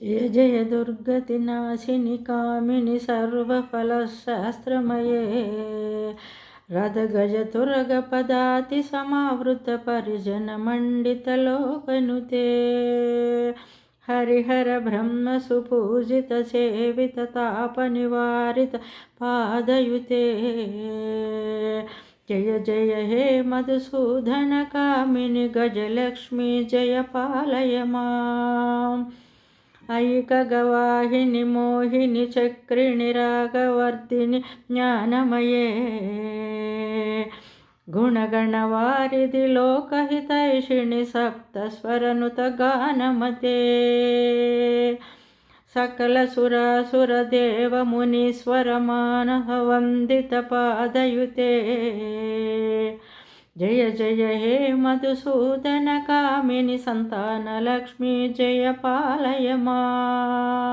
जय जय दुर्गति नाशिनि कामिनि सर्वफलशास्त्रमये रथगजतुरगपदाति समावृत परिजन मण्डितलोकनुते हरिहर ब्रह्म सुपूजित सेवित तापनिवारित पादयुते जय जय हे मधुसूदन कामिनि गजलक्ष्मी जय पालय माम् ऐकगवाहिनि मोहिनि चक्रिणि रागवर्धिनि ज्ञानमये गुणगणवारिधि लोकहितैषिणि सप्तस्वरनुतगानमते सकलसुरासुरदेवमुनीश्वरमानहवन्दितपादयुते जय जय हे मधुसूदन कामिनि संतानलक्ष्मी जय पालय माम्